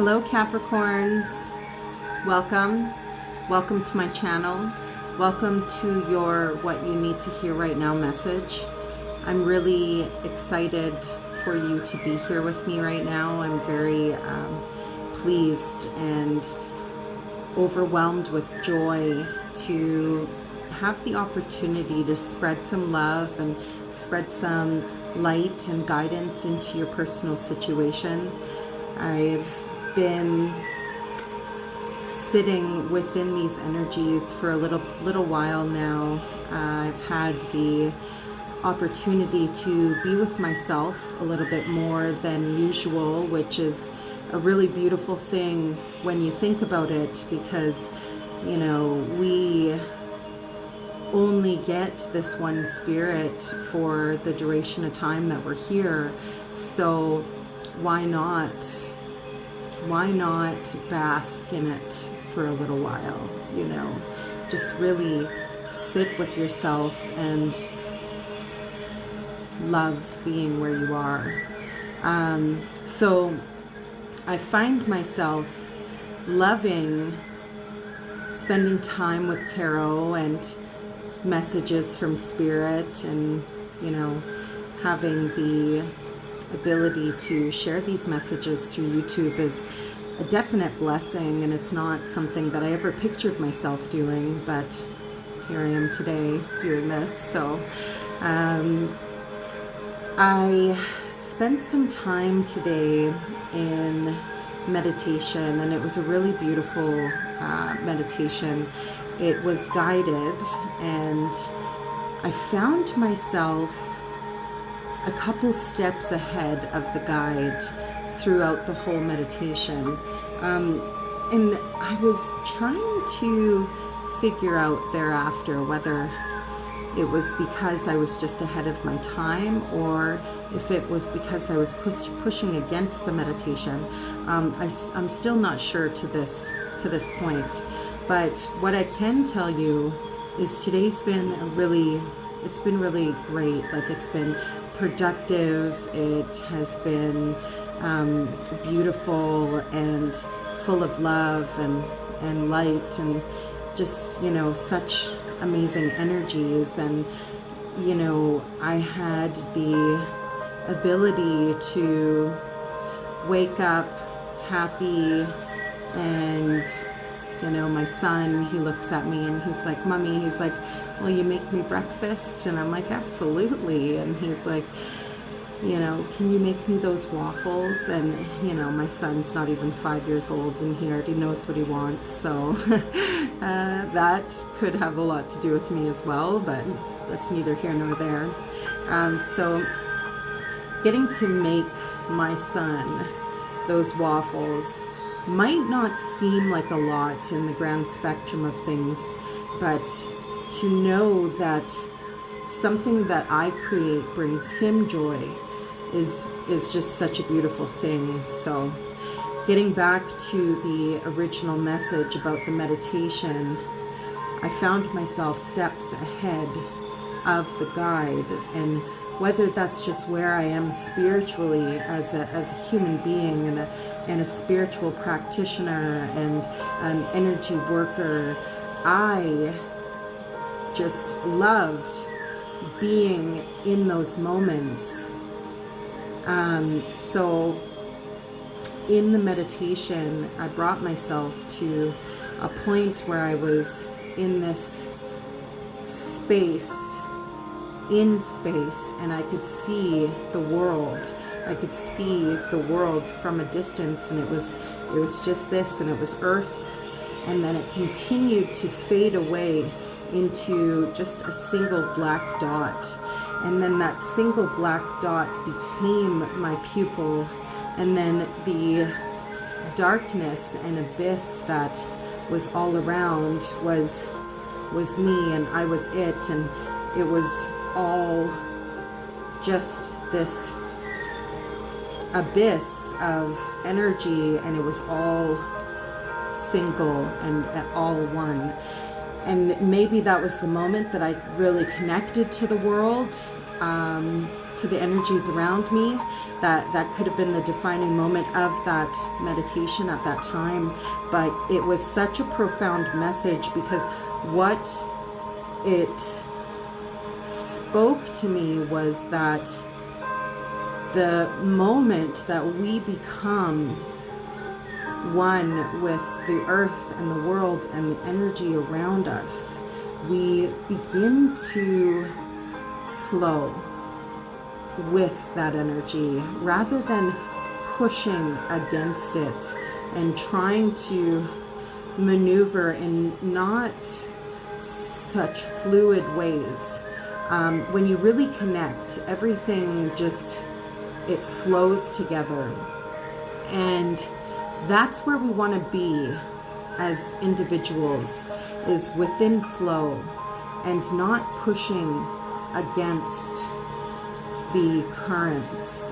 Hello Capricorns, welcome to my channel. Welcome to your What You Need to Hear Right Now message. I'm really excited for you to be here with me right now. I'm very pleased and overwhelmed with joy to have the opportunity to spread some love and spread some light and guidance into your personal situation. I've been sitting within these energies for a little while now. I've had the opportunity to be with myself a little bit more than usual, which is a really beautiful thing when you think about it, because you know, we only get this one spirit for the duration of time that we're here. So why not bask in it for a little while, you know? Just really sit with yourself and love being where you are. So I find myself loving spending time with tarot and messages from spirit, and you know, having the ability to share these messages through YouTube is a definite blessing, and it's not something that I ever pictured myself doing, but here I am today doing this. So I spent some time today in meditation, and it was a really beautiful meditation. It was guided, and I found myself a couple steps ahead of the guide throughout the whole meditation. And I was trying to figure out thereafter whether it was because I was just ahead of my time, or if it was because I was pushing against the meditation. I'm still not sure to this point. But what I can tell you is today's been really great. Like, it's been productive. It has been beautiful and full of love and light, and just, you know, such amazing energies. And you know, I had the ability to wake up happy, and you know, my son, he looks at me and he's like, "Mommy," he's like, "will you make me breakfast?" And I'm like, "Absolutely." And he's like, you know, "can you make me those waffles?" And you know, my son's not even 5 years old, and he already knows what he wants. So that could have a lot to do with me as well, but that's neither here nor there. So getting to make my son those waffles might not seem like a lot in the grand spectrum of things, but to know that something that I create brings him joy is just such a beautiful thing. So getting back to the original message about the meditation, I found myself steps ahead of the guide, and whether that's just where I am spiritually as a human being, and a spiritual practitioner and an energy worker, I just loved being in those moments. So in the meditation, I brought myself to a point where I was in this space, and I could see the world. I could see the world from a distance, and it was just this, and it was earth, and then it continued to fade away into just a single black dot, and then that single black dot became my pupil, and then the darkness and abyss that was all around was me, and I was it, and it was all just this abyss of energy, and it was all single and all one. And maybe that was the moment that I really connected to the world, to the energies around me. That could have been the defining moment of that meditation at that time. But it was such a profound message, because what it spoke to me was that the moment that we become one with the earth and the world and the energy around us, we begin to flow with that energy rather than pushing against it and trying to maneuver in not such fluid ways. When you really connect, everything just, it flows together. And that's where we want to be as individuals, is within flow and not pushing against the currents,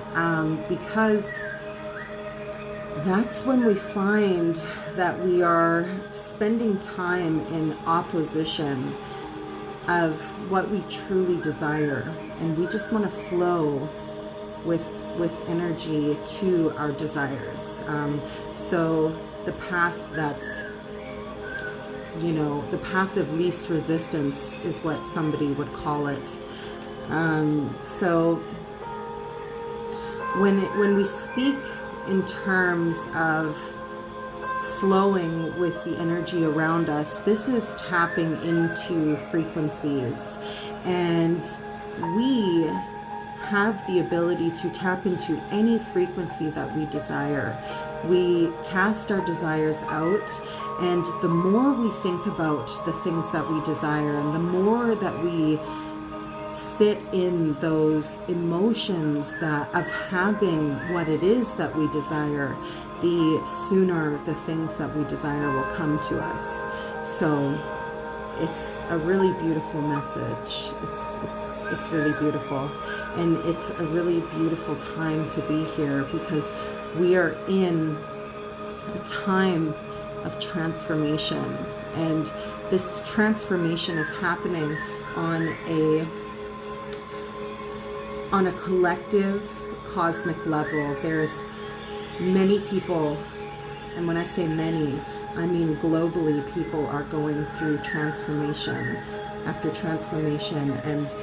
because that's when we find that we are spending time in opposition of what we truly desire, and we just want to flow with energy to our desires. So the path that's, you know, the path of least resistance is what somebody would call it. So when we speak in terms of flowing with the energy around us, this is tapping into frequencies, and we have the ability to tap into any frequency that we desire. We cast our desires out, and the more we think about the things that we desire, and the more that we sit in those emotions that of having what it is that we desire, the sooner the things that we desire will come to us. So it's a really beautiful message. It's really beautiful, and it's a really beautiful time to be here, because we are in a time of transformation, and this transformation is happening on a collective cosmic level. There's many people, and when I say many, I mean globally, people are going through transformation after transformation, and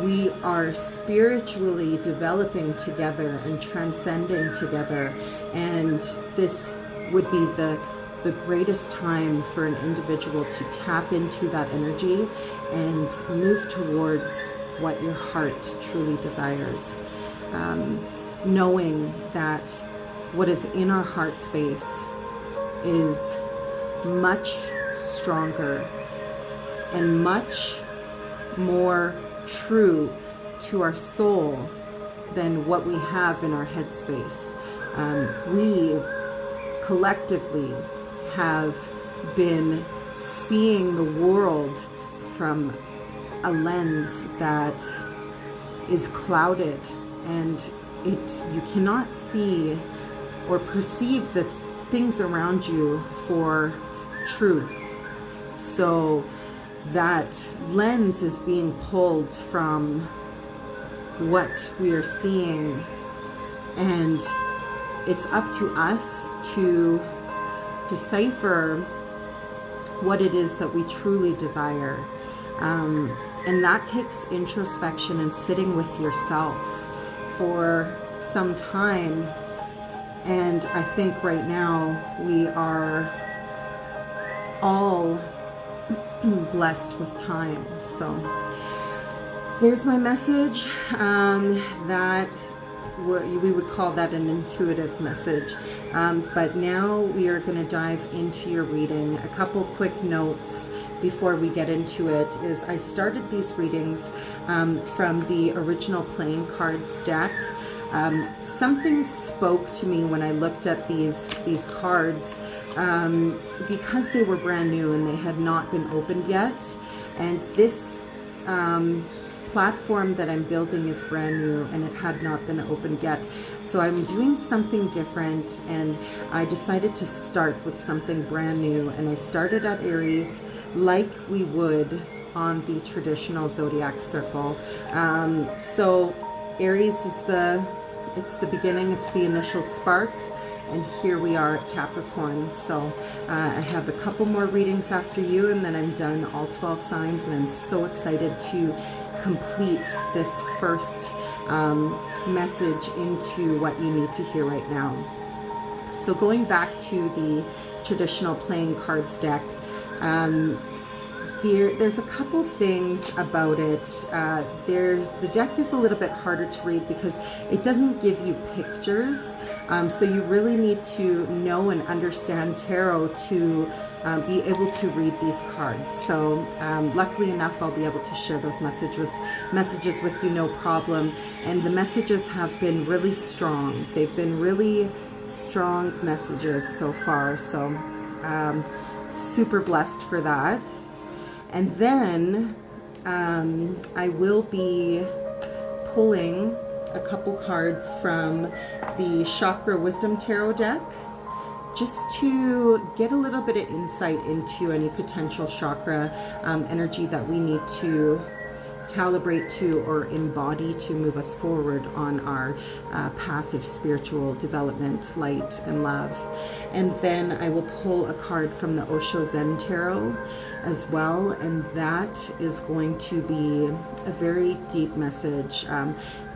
we are spiritually developing together and transcending together. And this would be the greatest time for an individual to tap into that energy and move towards what your heart truly desires. Knowing that what is in our heart space is much stronger and much more true to our soul than what we have in our headspace. We collectively have been seeing the world from a lens that is clouded, and you cannot see or perceive the things around you for truth. So that lens is being pulled from what we are seeing, and it's up to us to decipher what it is that we truly desire. And that takes introspection and sitting with yourself for some time. And I think right now we are all blessed with time. So there's my message. That we would call that an intuitive message. But now we are going to dive into your reading. A couple quick notes before we get into it is I started these readings from the original playing cards deck. Something spoke to me when I looked at these cards, because they were brand new and they had not been opened yet, and this platform that I'm building is brand new and it had not been opened yet. So I'm doing something different, and I decided to start with something brand new, and I started at Aries like we would on the traditional zodiac circle. So Aries is it's the beginning, it's the initial spark. And here we are at Capricorn. So I have a couple more readings after you, and then I'm done all 12 signs. And I'm so excited to complete this first message into what you need to hear right now. So going back to the traditional playing cards deck, there's a couple things about it. The deck is a little bit harder to read because it doesn't give you pictures. So you really need to know and understand tarot to be able to read these cards. So luckily enough, I'll be able to share those messages with you, no problem. And the messages have been really strong. They've been really strong messages so far. So super blessed for that. And then I will be pulling a couple cards from the Chakra Wisdom Tarot deck, just to get a little bit of insight into any potential chakra energy that we need to calibrate to or embody to move us forward on our path of spiritual development, light, and love. And then I will pull a card from the Osho Zen Tarot as well, and that is going to be a very deep message.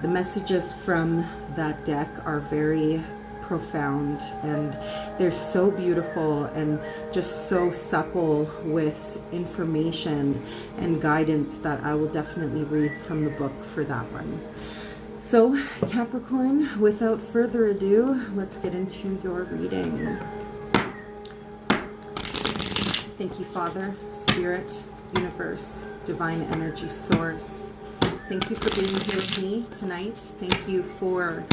The messages from that deck are very profound, and they're so beautiful and just so supple with information and guidance that I will definitely read from the book for that one. So Capricorn, without further ado, let's get into your reading. Thank you, Father, Spirit, Universe, Divine Energy Source. Thank you for being here with me tonight. Thank you for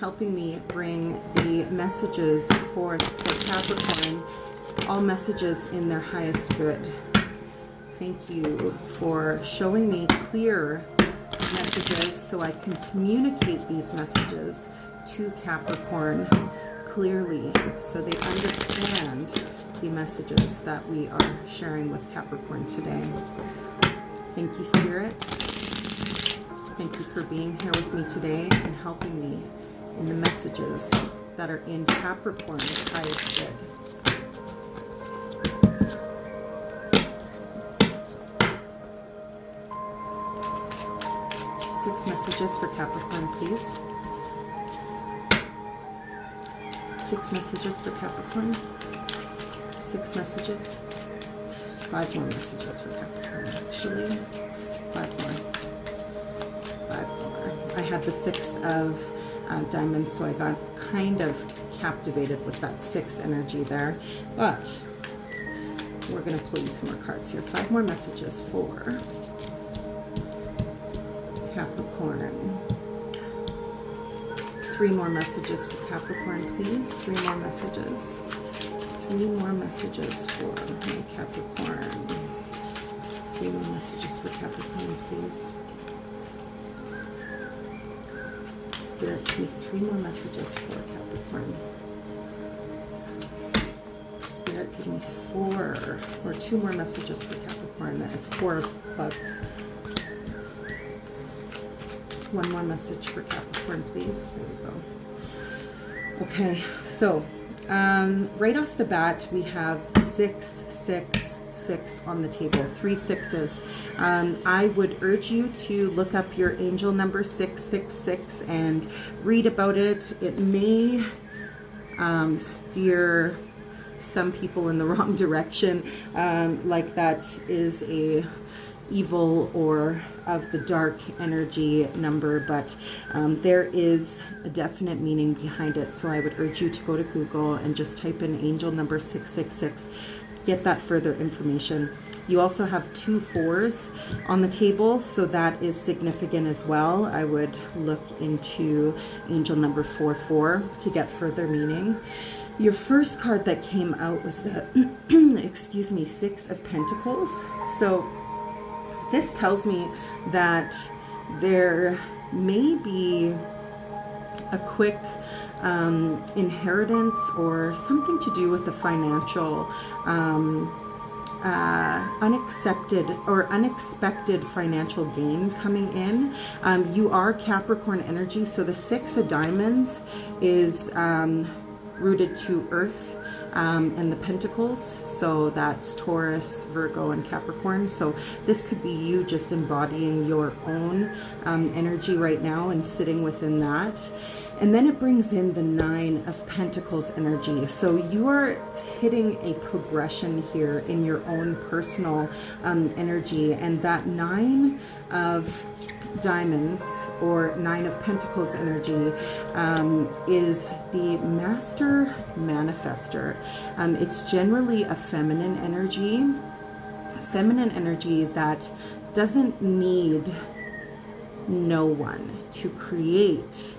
helping me bring the messages forth for Capricorn, all messages in their highest good. Thank you for showing me clear messages so I can communicate these messages to Capricorn clearly so they understand the messages that we are sharing with Capricorn today. Thank you, Spirit. Thank you for being here with me today and helping me in the messages that are in Capricorn's highest good. Six messages for Capricorn, please. Six messages for Capricorn. Six messages. Five more messages for Capricorn, actually. Five more. Five more. I had the Six of Diamonds, so I got kind of captivated with that six energy there. But we're going to pull you some more cards here. Five more messages for Capricorn. Three more messages for Capricorn, please. Three more messages. Three more messages for my Capricorn. Three more messages for Capricorn, please. Spirit, give me three more messages for Capricorn. Spirit, give me four or two more messages for Capricorn. It's Four of Clubs. One more message for Capricorn, please. There we go. Okay, so right off the bat, we have 6, 6, 6 on the table. 3 sixes. I would urge you to look up your angel number 666 and read about it. It may steer some people in the wrong direction, like that is a evil or of the dark energy number, but there is a definite meaning behind it. So I would urge you to go to Google and just type in angel number 666, get that further information. You also have 2 4s on the table, so that is significant as well. I would look into angel number 44 to get further meaning. Your first card that came out was the excuse me, 6 of Pentacles. So this tells me that there may be a quick inheritance or something to do with the financial unexpected financial gain coming in. You are Capricorn energy, so the 6 of diamonds is rooted to earth and the pentacles, so that's Taurus, Virgo, and Capricorn. So this could be you just embodying your own energy right now and sitting within that. And then it brings in the 9 of Pentacles energy. So you are hitting a progression here in your own personal energy. And that 9 of diamonds, or 9 of Pentacles energy, is the master manifester. It's generally a feminine energy that doesn't need no one to create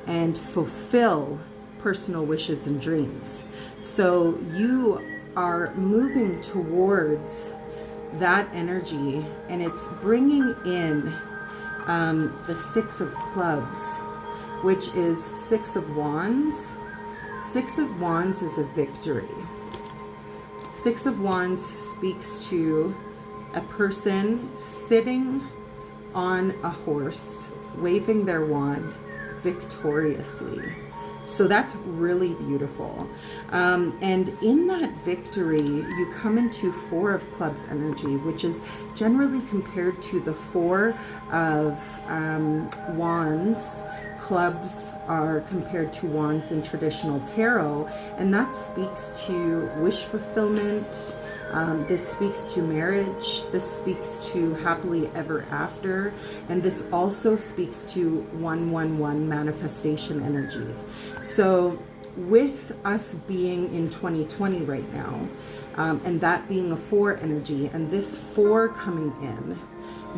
and fulfill personal wishes and dreams. So you are moving towards that energy, and it's bringing in the 6 of clubs, which is 6 of wands. 6 of wands is a victory. 6 of wands speaks to a person sitting on a horse, waving their wand victoriously. So that's really beautiful. And in that victory, you come into 4 of clubs energy, which is generally compared to the 4 of wands. Clubs are compared to wands in traditional tarot, and that speaks to wish fulfillment. This speaks to marriage. This speaks to happily ever after. And this also speaks to 111 manifestation energy. So with us being in 2020 right now, and that being a 4 energy, and this 4 coming in,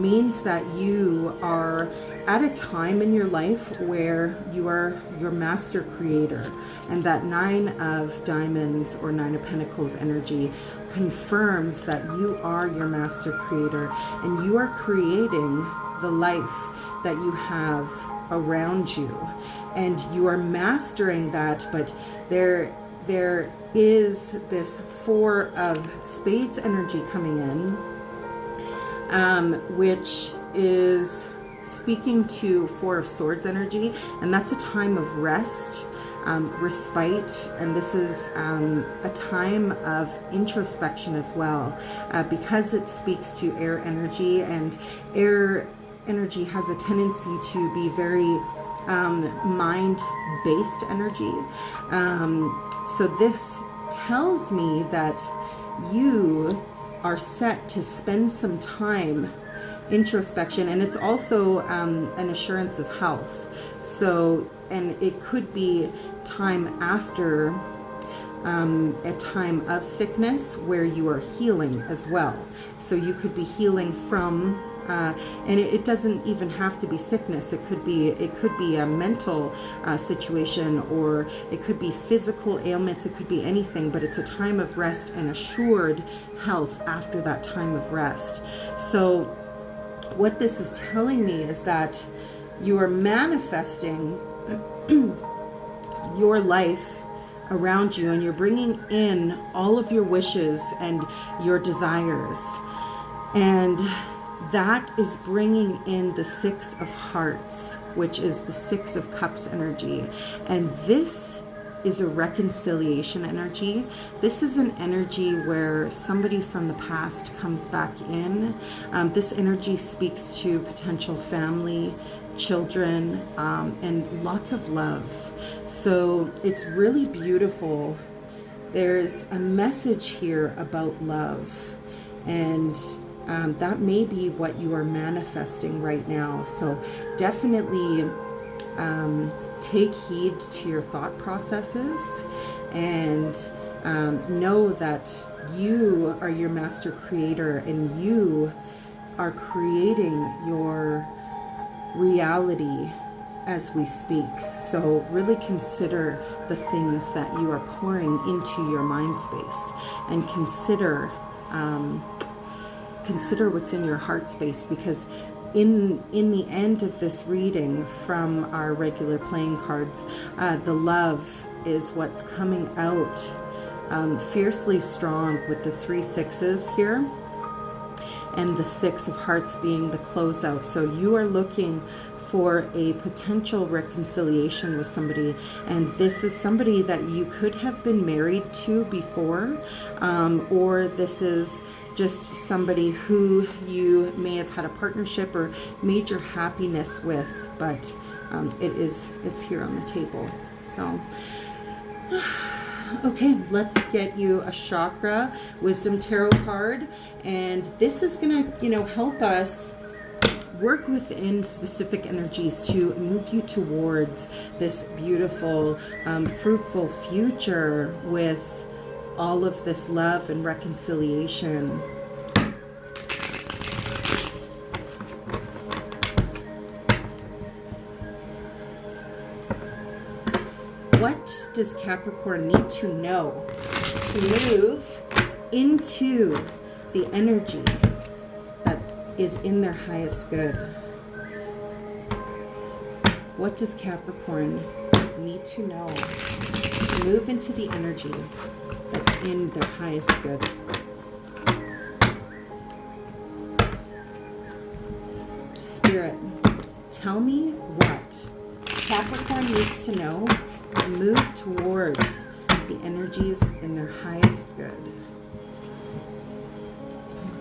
means that you are at a time in your life where you are your master creator. And that 9 of diamonds, or 9 of pentacles energy, confirms that you are your master creator, and you are creating the life that you have around you, and you are mastering that. But there is this 4 of spades energy coming in, which is speaking to 4 of swords energy, and that's a time of rest, respite, and this is a time of introspection as well, because it speaks to air energy, and air energy has a tendency to be very mind-based energy. So this tells me that you are set to spend some time introspection, and it's also an assurance of health. So, and it could be time after a time of sickness where you are healing as well. So you could be healing from and it doesn't even have to be sickness. It could be a mental situation, or it could be physical ailments. It could be anything, but it's a time of rest and assured health after that time of rest. So what this is telling me is that you are manifesting your life around you, and you're bringing in all of your wishes and your desires, and that is bringing in the 6 of hearts, which is the 6 of cups energy. And this is a reconciliation energy. This is an energy where somebody from the past comes back in. This energy speaks to potential family, children, and lots of love. So it's really beautiful. There's a message here about love, and that may be what you are manifesting right now. So definitely take heed to your thought processes, and know that you are your master creator, and you are creating your reality as we speak. So really consider the things that you are pouring into your mind space, and consider what's in your heart space, because in the end of this reading from our regular playing cards, the love is what's coming out fiercely strong with the 3 6s here, and the 6 of hearts being the closeout. So you are looking for a potential reconciliation with somebody, and this is somebody that you could have been married to before, or this is just somebody who you may have had a partnership or major happiness with, but it's here on the table. So okay, let's get you a chakra wisdom tarot card, and this is gonna, you know, help us work within specific energies to move you towards this beautiful, fruitful future with all of this love and reconciliation. What does Capricorn need to know to move into the energy that is in their highest good? What does Capricorn need to know to move into the energy that's in their highest good? Spirit, tell me what Capricorn needs to know to move towards the energies in their highest good.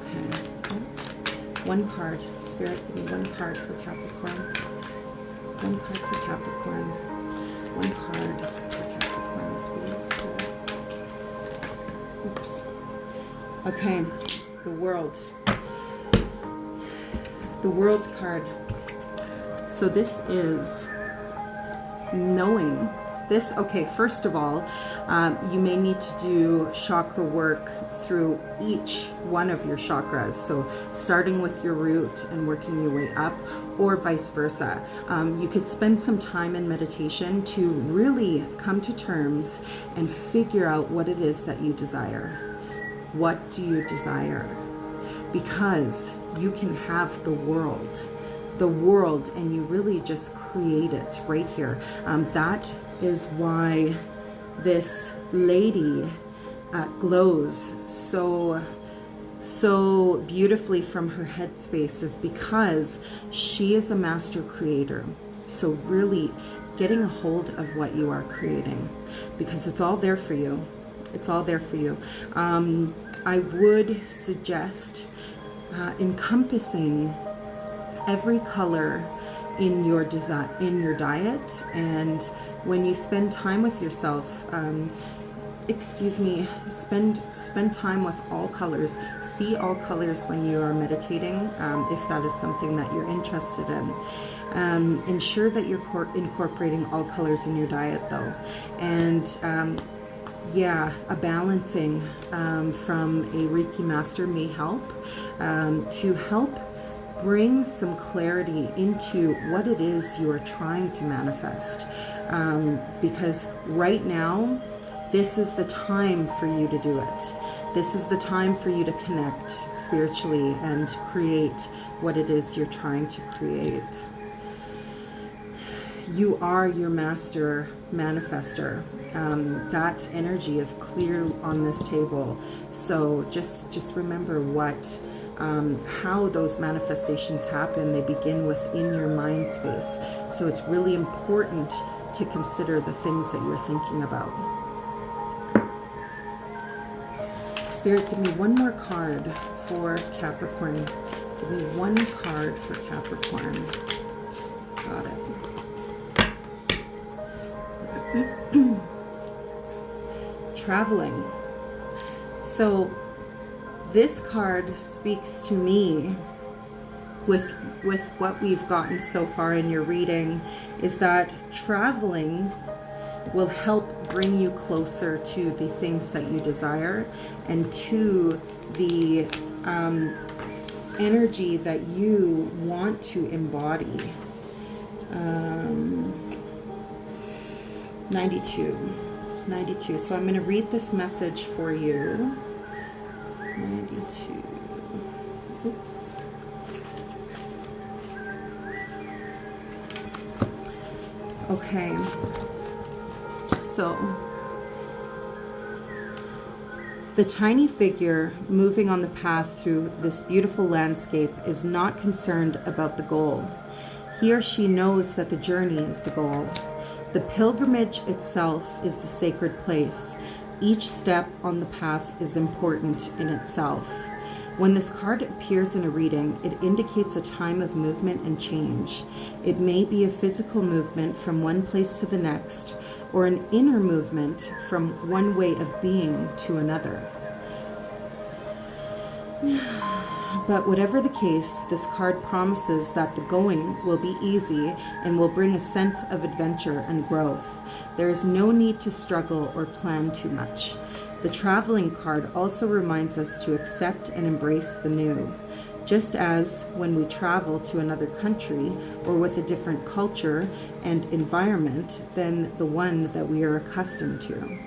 Okay. One card. Spirit, give me one card for Capricorn. One card for Capricorn. One card for Capricorn, please. Oops. Okay. The World. The World card. So this is knowing this. Okay, first of all, you may need to do chakra work through each one of your chakras. So starting with your root and working your way up, or vice versa. You could spend some time in meditation to really come to terms and figure out what it is that you desire. What do you desire? Because you can have the world, and you really just create it right here. That is why this lady glows so beautifully from her headspace, is because she is a master creator. So really getting a hold of what you are creating, because it's all there for you. It's all there for you. I would suggest encompassing every color in your design, in your diet, and when you spend time with yourself, spend time with all colors. See all colors when you are meditating, if that is something that you're interested in. Ensure that you're incorporating all colors in your diet, though, and yeah, a balancing from a Reiki master may help to help bring some clarity into what it is you are trying to manifest, because right now this is the time for you to do it. This is the time for you to connect spiritually and create what it is you're trying to create. You are your master manifester. That energy is clear on this table. So just remember how those manifestations happen. They begin within your mind space. So it's really important to consider the things that you're thinking about. Spirit, give me one more card for Capricorn. Give me one card for Capricorn. Got it. Traveling. So this card speaks to me with what we've gotten so far in your reading, is that traveling will help bring you closer to the things that you desire and to the energy that you want to embody. 92. So I'm going to read this message for you. 92. Oops. Okay. So The tiny figure moving on the path through this beautiful landscape is not concerned about the goal. He or she knows that the journey is the goal. The pilgrimage itself is the sacred place. Each step on the path is important in itself. When this card appears in a reading, it indicates a time of movement and change. It may be a physical movement from one place to the next, or an inner movement from one way of being to another. But whatever the case, this card promises that the going will be easy and will bring a sense of adventure and growth. There is no need to struggle or plan too much. The traveling card also reminds us to accept and embrace the new. Just as when we travel to another country or with a different culture and environment than the one that we are accustomed to.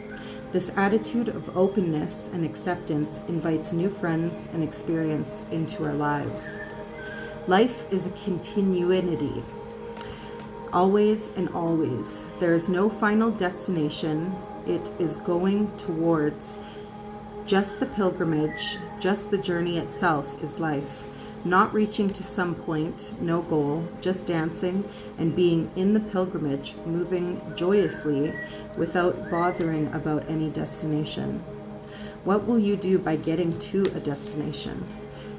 This attitude of openness and acceptance invites new friends and experience into our lives. Life is a continuity, always and always. There is no final destination. It is going towards just the pilgrimage, just the journey itself is life. Not reaching to some point, no goal, just dancing and being in the pilgrimage, moving joyously without bothering about any destination. What will you do by getting to a destination?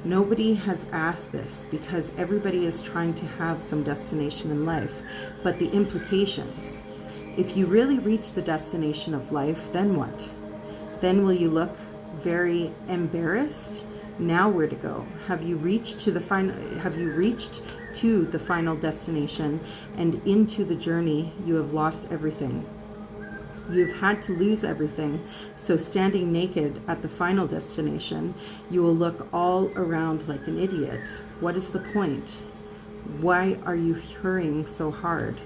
Nobody has asked this because everybody is trying to have some destination in life, but the implications. If you really reach the destination of life, then what? Then will you look very embarrassed? Now where to go? Have you reached to the final destination, and into the journey you have lost everything? You've had to lose everything, so standing naked at the final destination, you will look all around like an idiot. What is the point? Why are you hurrying so hard?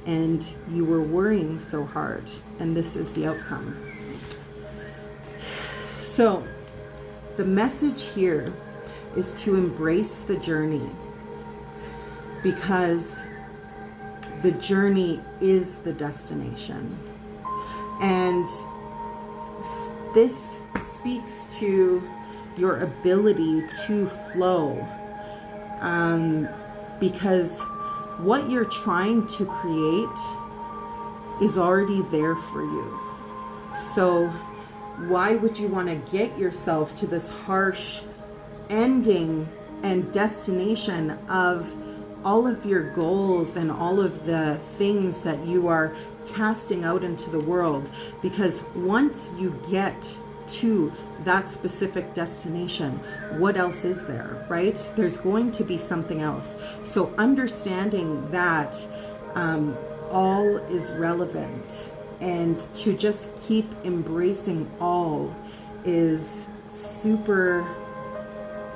And you were worrying so hard, and this is the outcome. So the message here is to embrace the journey, because the journey is the destination. And this speaks to your ability to flow, because what you're trying to create is already there for you. So why would you want to get yourself to this harsh ending and destination of all of your goals and all of the things that you are casting out into the world? Because once you get to that specific destination, what else is there, right? There's going to be something else. So understanding that all is relevant, and to just keep embracing all is super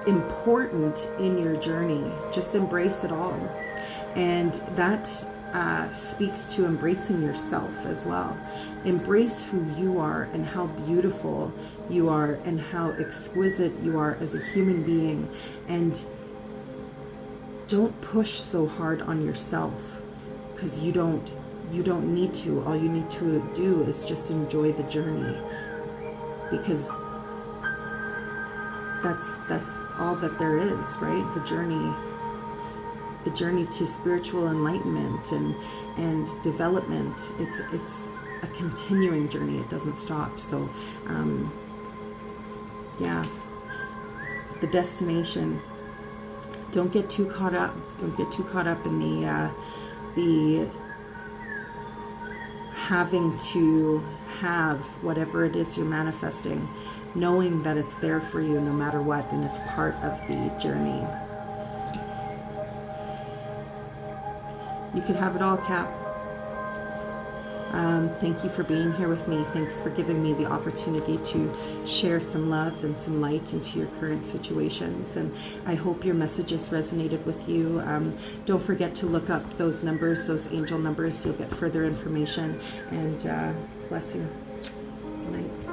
important in your journey. Just embrace it all. And that speaks to embracing yourself as well. Embrace who you are and how beautiful you are and how exquisite you are as a human being. And don't push so hard on yourself, because you don't need to. All you need to do is just enjoy the journey, because that's all that there is, right? The journey to spiritual enlightenment and development. It's a continuing journey. It doesn't stop. So yeah, the destination. Don't get too caught up. Don't get too caught up in the having to have whatever it is you're manifesting, knowing that it's there for you no matter what, and it's part of the journey. You could have it all, Cap. Thank you for being here with me. Thanks for giving me the opportunity to share some love and some light into your current situations. And I hope your messages resonated with you. Don't forget to look up those numbers, those angel numbers. You'll get further information. And bless you. Good night.